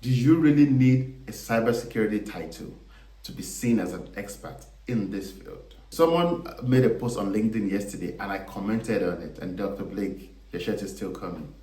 Do you really need a cybersecurity title to be seen as an expert in this field? Someone made a post on LinkedIn yesterday and I commented on it, and Dr. Blake, your shirt is still coming.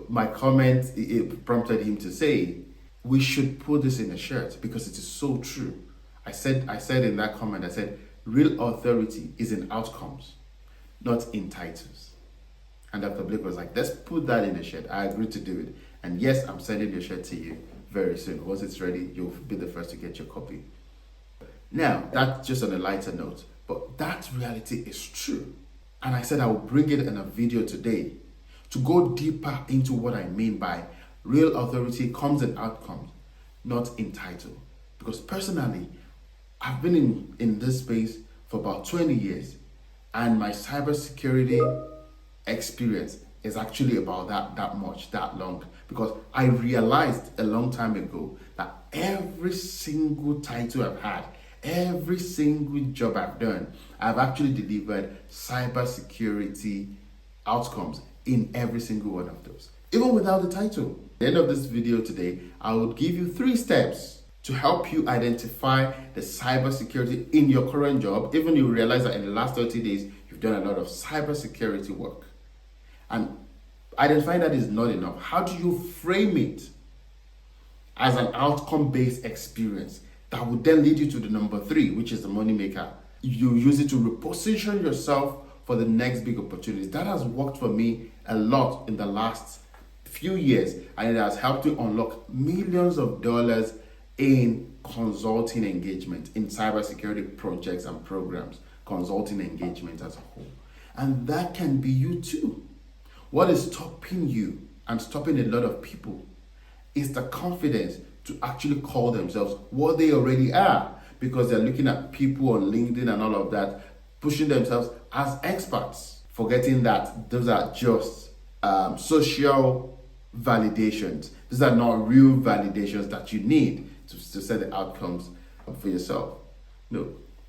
My comment, it prompted him to say, we should put this in a shirt because it is so true. I said in that comment, I said, real authority is in outcomes, not in titles. And Dr. Blake was like, let's put that in a shirt. I agreed to do it. And yes, I'm sending your shirt to you very soon. Once it's ready, you'll be the first to get your copy. Now, that's just on a lighter note, but that reality is true. And I said I will bring it in a video today to go deeper into what I mean by real authority comes in outcomes, not in title. Because personally, I've been in this space for about 20 years, and my cybersecurity experience is actually about that long, because I realized a long time ago that every single title I've had, every single job I've done, I've actually delivered cybersecurity outcomes in every single one of those, even without the title. At the end of this video today, I will give you 3 steps to help you identify the cybersecurity in your current job. Even you realize that in the last 30 days, you've done a lot of cybersecurity work. And identifying that is not enough. How do you frame it as an outcome-based experience that would then lead you to the number 3, which is the money maker? You use it to reposition yourself for the next big opportunities. That has worked for me a lot in the last few years, and it has helped me unlock millions of dollars in consulting engagement, in cybersecurity projects and programs, consulting engagement as a whole. And that can be you too. What is stopping you and stopping a lot of people is the confidence to actually call themselves what they already are, because they're looking at people on LinkedIn and all of that, pushing themselves as experts, forgetting that those are just social validations. These are not real validations that you need to set the outcomes for yourself. No,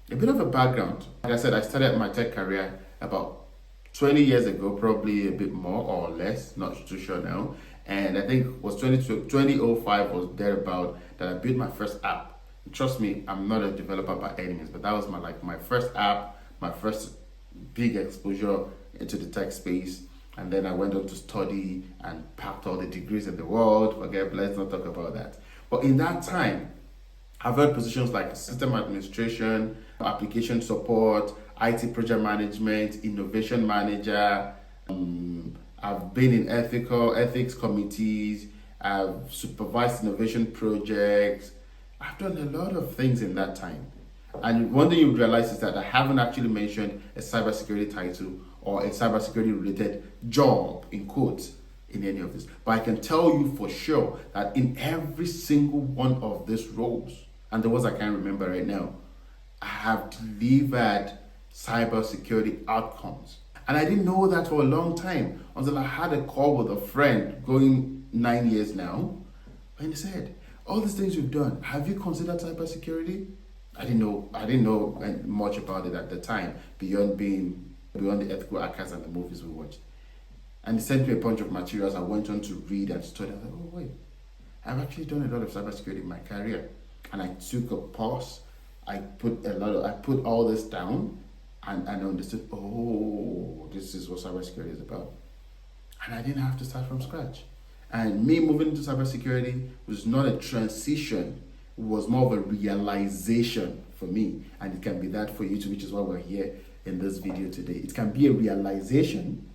a bit of a background. Like I said, I started my tech career about 20 years ago, probably a bit more or less, not too sure now. And I think it was 2005 was thereabout that I built my first app. And trust me, I'm not a developer by any means, but that was my first app, my first big exposure into the tech space. And then I went on to study and packed all the degrees in the world. Forget, let's not talk about that. But in that time, I've held positions like system administration, application support, IT project management, innovation manager. I've been in ethics committees. I've supervised innovation projects. I've done a lot of things in that time. And one thing you realize is that I haven't actually mentioned a cybersecurity title or a cybersecurity related job in quotes in any of this. But I can tell you for sure that in every single one of these roles, and the ones I can't remember right now, I have delivered cybersecurity outcomes. And I didn't know that for a long time until I had a call with a friend going 9 years now. And he said, all these things you've done, have you considered cybersecurity? I didn't know much about it at the time, beyond the ethical hackers and the movies we watched. And he sent me a bunch of materials. I went on to read and study. I was like, oh wait, I've actually done a lot of cybersecurity in my career. And I took a pause. I put all this down and understood, oh, this is what cybersecurity is about. And I didn't have to start from scratch. And me moving into cybersecurity was not a transition. It was more of a realization for me. And it can be that for you too, which is why we're here in this video today. It can be a realization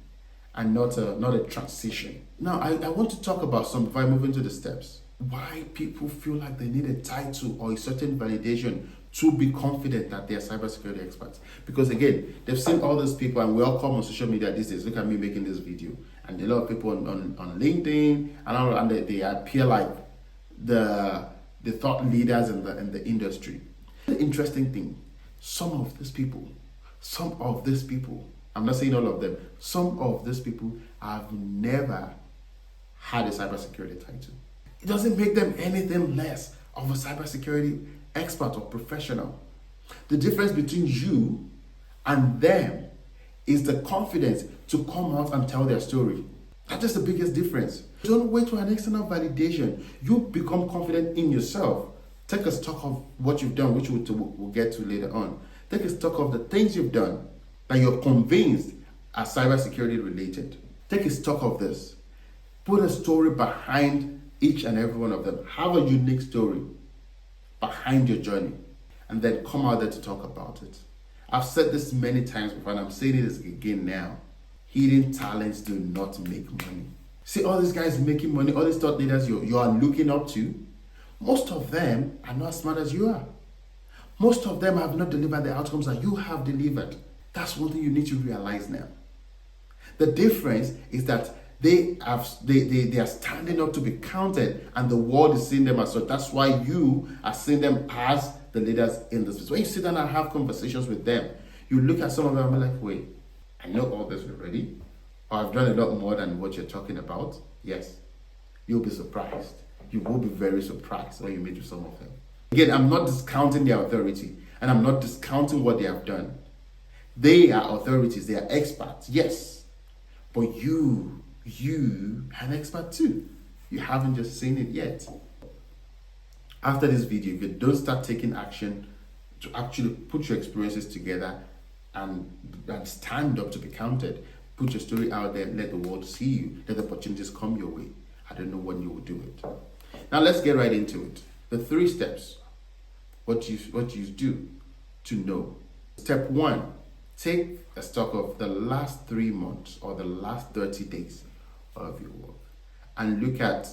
and not a transition. Now, I want to talk about before I move into the steps, why people feel like they need a title or a certain validation to be confident that they're cybersecurity experts. Because again, they've seen all these people, and we all come on social media these days. Look at me making this video. And a lot of people on LinkedIn, and they appear like the thought leaders in the industry. The interesting thing, some of these people, I'm not saying all of them, some of these people have never had a cybersecurity title. It doesn't make them anything less of a cybersecurity expert or professional. The difference between you and them is the confidence to come out and tell their story. That is the biggest difference. Don't wait for an external validation. You become confident in yourself. Take a stock of what you've done, which we'll get to later on. Take a stock of the things you've done that you're convinced are cybersecurity related. Take a stock of this. Put a story behind each and every one of them. Have a unique story behind your journey, and then come out there to talk about it. I've said this many times before, and I'm saying it again now. Hidden talents do not make money. See all these guys making money, all these thought leaders you are looking up to, most of them are not as smart as you are. Most of them have not delivered the outcomes that you have delivered. That's one thing you need to realize now. The difference is that they are standing up to be counted, and the world is seeing them as such. That's why you are seeing them as the leaders in this business. When you sit down and have conversations with them, you look at some of them and be like, wait, I know all this already, or I've done a lot more than what you're talking about. Yes, you'll be surprised. You will be very surprised when you meet with some of them. Again, I'm not discounting their authority, and I'm not discounting what they have done. They are authorities, they are experts, yes. But you are an expert too. You haven't just seen it yet. After this video, if you don't start taking action to actually put your experiences together and stand up to be counted, put your story out there, let the world see you, let the opportunities come your way, I don't know when you will do it. Now let's get right into it. The 3 steps, what you do to know. Step 1, take a stock of the last 3 months or the last 30 days of your work and look at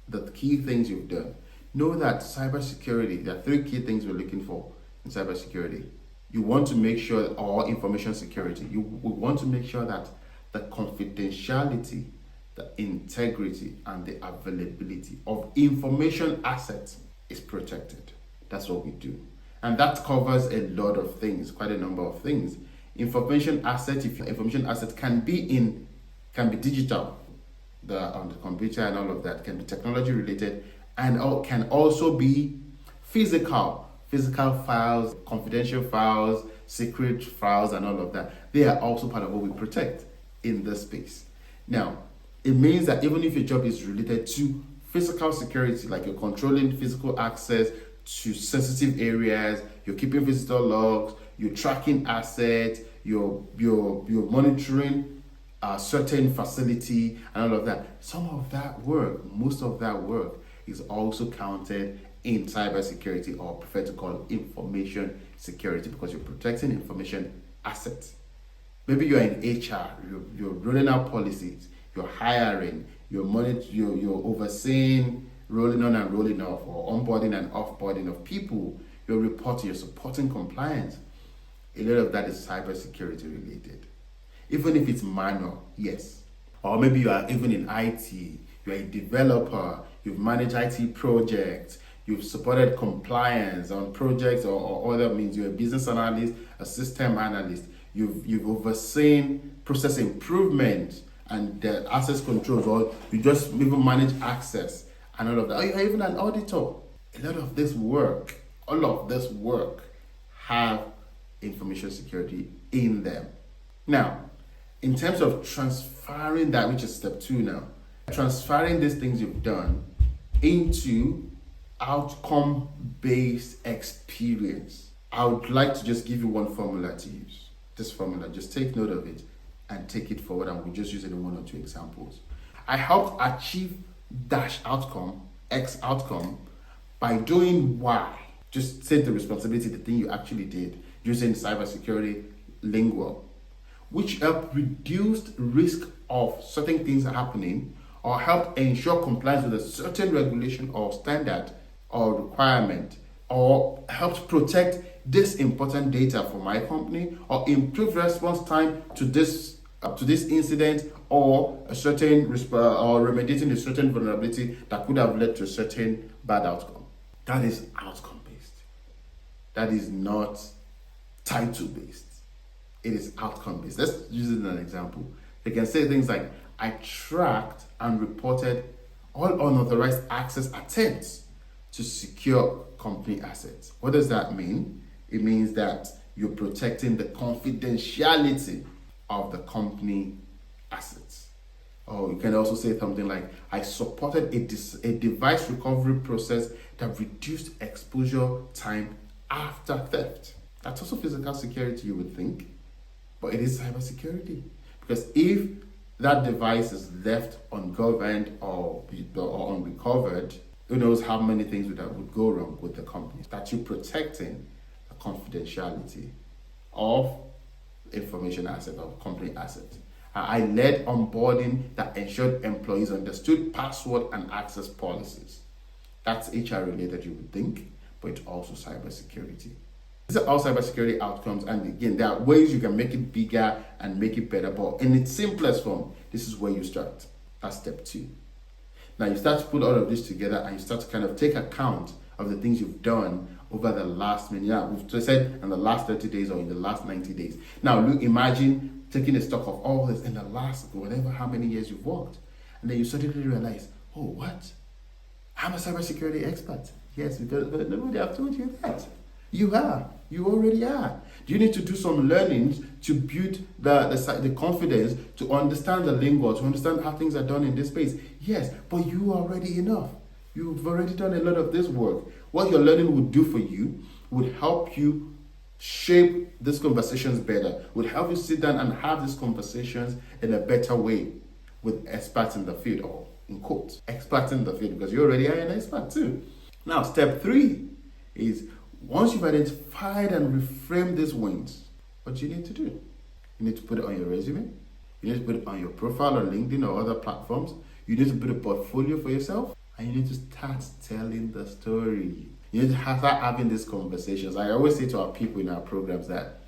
the key things you've done. Know that cybersecurity, there are 3 key things we're looking for in cybersecurity. You want to make sure, or information security, you want to make sure that the confidentiality, the integrity, and the availability of information assets is protected. That's what we do. And that covers a lot of things, quite a number of things. Information asset, if your information asset can be digital, on the computer and all of that, can be technology related, and can also be physical files, confidential files, secret files, and all of that. They are also part of what we protect in this space. Now, it means that even if your job is related to physical security, like you're controlling physical access to sensitive areas, you're keeping visitor logs, you're tracking assets, you're monitoring a certain facility and all of that. Most of that work is also counted in cybersecurity, or prefer to call information security, because you're protecting information assets. Maybe you're in HR, you're rolling out policies, you're hiring, you're overseeing rolling on and rolling off, or onboarding and offboarding of people, you're reporting, you're supporting compliance. A lot of that is cybersecurity related. Even if it's manual, yes. Or maybe you are even in IT, you're a developer, you've managed IT projects, you've supported compliance on projects or other means, you're a business analyst, a system analyst, you've overseen process improvement and the access controls, or you just even manage access and all of that. Or you're even an auditor. A lot of this work, all of this work have information security in them. Now, in terms of transferring that, which is step 2 now, transferring these things you've done into outcome-based experience, I would like to just give you one formula to use. This formula, just take note of it and take it forward, and we'll just use it in 1 or 2 examples. I helped achieve dash outcome, X outcome, by doing Y. Just take the responsibility, the thing you actually did, using cybersecurity lingo, which helped reduce risk of certain things happening, or helped ensure compliance with a certain regulation or standard or requirement, or helped protect this important data for my company, or improve response time to this incident, or a certain or remediating a certain vulnerability that could have led to a certain bad outcome. That is outcome based. That is not title based. It is outcome based. Let's use it as an example. They can say things like, I tracked and reported all unauthorized access attempts to secure company assets. What does that mean? It means that you're protecting the confidentiality of the company assets. Or you can also say something like, I supported a device recovery process that reduced exposure time after theft. That's also physical security, you would think, but it is cybersecurity. Because if that device is left ungoverned or unrecovered, who knows how many things would go wrong with the company. That you're protecting the confidentiality of information asset or company asset. I led onboarding that ensured employees understood password and access policies. That's HR related, you would think, but it's also cybersecurity. These are all cybersecurity outcomes, and again, there are ways you can make it bigger and make it better, but in its simplest form, this is where you start. That's step 2. Now you start to put all of this together and you start to kind of take account of the things you've done over the last we've said in the last 30 days or in the last 90 days. Now look, imagine taking a stock of all this in the last whatever how many years you've worked, and then you suddenly realize, oh, what? I'm a cybersecurity expert. Yes, because nobody have told you that. You are. You already are. Do you need to do some learnings to build the confidence to understand the lingo, to understand how things are done in this space? Yes, but you are already enough. You've already done a lot of this work. What your learning would do for you would help you shape these conversations better, would help you sit down and have these conversations in a better way with experts in the field, or in quotes, experts in the field, because you already are an expert too. Now, step 3 is, once you've identified and reframed these wins, what do you need to do? You need to put it on your resume. You need to put it on your profile on LinkedIn or other platforms. You need to build a portfolio for yourself, and you need to start telling the story. You need to start having these conversations. I always say to our people in our programs that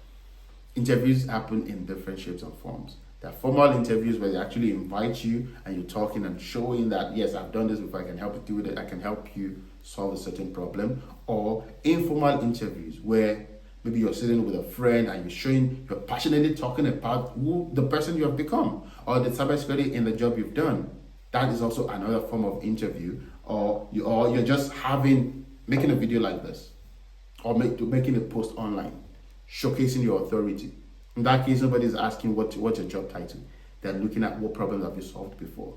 interviews happen in different shapes and forms. There are formal interviews where they actually invite you and you're talking and showing that, yes, I've done this before, I can help you do it, I can help you solve a certain problem. Or informal interviews where maybe you're sitting with a friend and you're passionately talking about who the person you have become or the cybersecurity in the job you've done. That is also another form of interview. Or you're just making a video like this, or making a post online, showcasing your authority. In that case, nobody's asking what's your job title. They're looking at what problems have you solved before.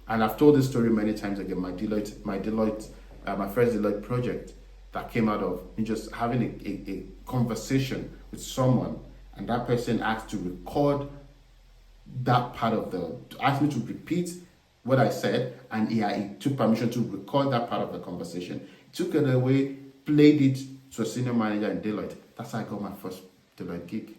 And I've told this story many times again. My first Deloitte project that came out of me just having a conversation with someone, and that person asked to record that part asked me to repeat what I said, and he took permission to record that part of the conversation. Took it away, played it to a senior manager in Deloitte. That's how I got my first Deloitte gig.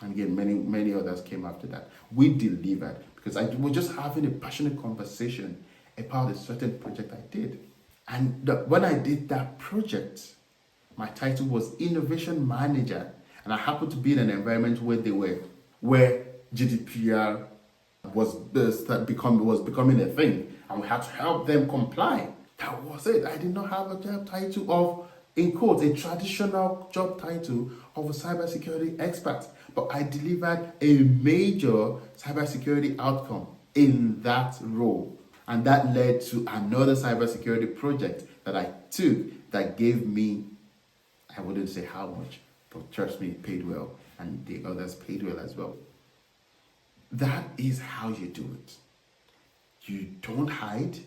And again, many others came after that. We delivered because I was just having a passionate conversation about a certain project I did. And when I did that project, my title was Innovation Manager, and I happened to be in an environment where GDPR was becoming a thing, and we had to help them comply. That was it. I did not have a job title of, in quotes, a traditional job title of a cybersecurity expert, but I delivered a major cybersecurity outcome in that role. And that led to another cybersecurity project that I took that gave me, I wouldn't say how much, but trust me, it paid well, and the others paid well as well. That is how you do it. You don't hide.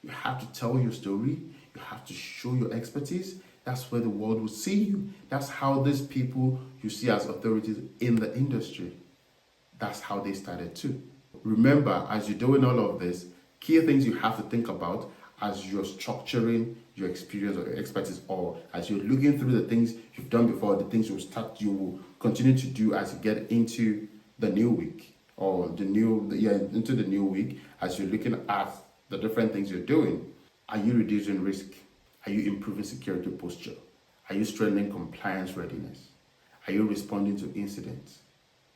You have to tell your story. You have to show your expertise. That's where the world will see you. That's how these people you see as authorities in the industry, that's how they started too. Remember, as you're doing all of this, key things you have to think about as you're structuring your experience or your expertise, or as you're looking through the things you've done before, the things you will continue to do as you get into the new week, or into the new week, as you're looking at the different things you're doing. Are you reducing risk? Are you improving security posture? Are you strengthening compliance readiness? Are you responding to incidents?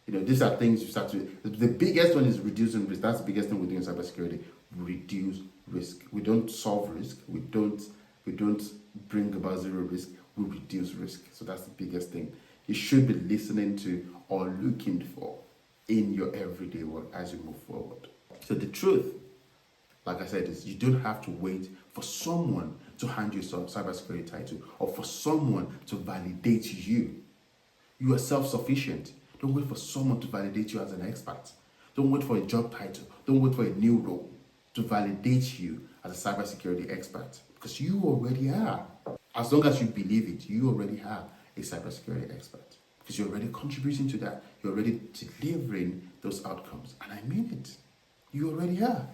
These are things you start to. The biggest one is reducing risk. That's the biggest thing we do in cybersecurity. Reduce risk. We don't solve risk. We don't bring about zero risk. We reduce risk. So that's the biggest thing you should be listening to or looking for in your everyday work as you move forward. So the truth, like I said, is you don't have to wait for someone to hand you some cybersecurity title or for someone to validate you. You are self-sufficient. Don't wait for someone to validate you as an expert. Don't wait for a job title. Don't wait for a new role to validate you as a cybersecurity expert, because you already are. As long as you believe it, you already have a cybersecurity expert, because you're already contributing to that. You're already delivering those outcomes. And I mean it. You already are.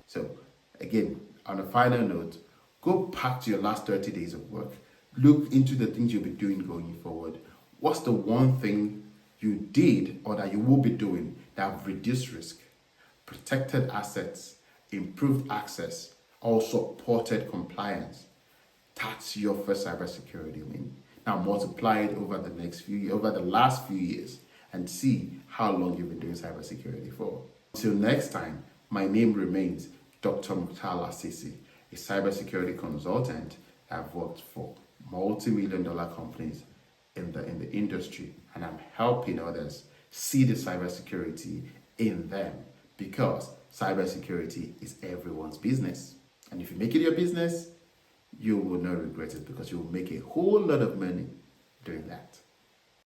So, again, on a final note, go back to your last 30 days of work. Look into the things you'll be doing going forward. What's the one thing you did or that you will be doing that have reduced risk, protected assets, improved access, or supported compliance? That's your first cybersecurity win. Now multiply it over the last few years, and see how long you've been doing cybersecurity for. Until next time, my name remains Dr. Mukhtar Lasisi, a cybersecurity consultant. I've worked for multi-million-dollar companies in the industry, and I'm helping others see the cybersecurity in them, because cybersecurity is everyone's business. And if you make it your business, you will not regret it, because you will make a whole lot of money doing that.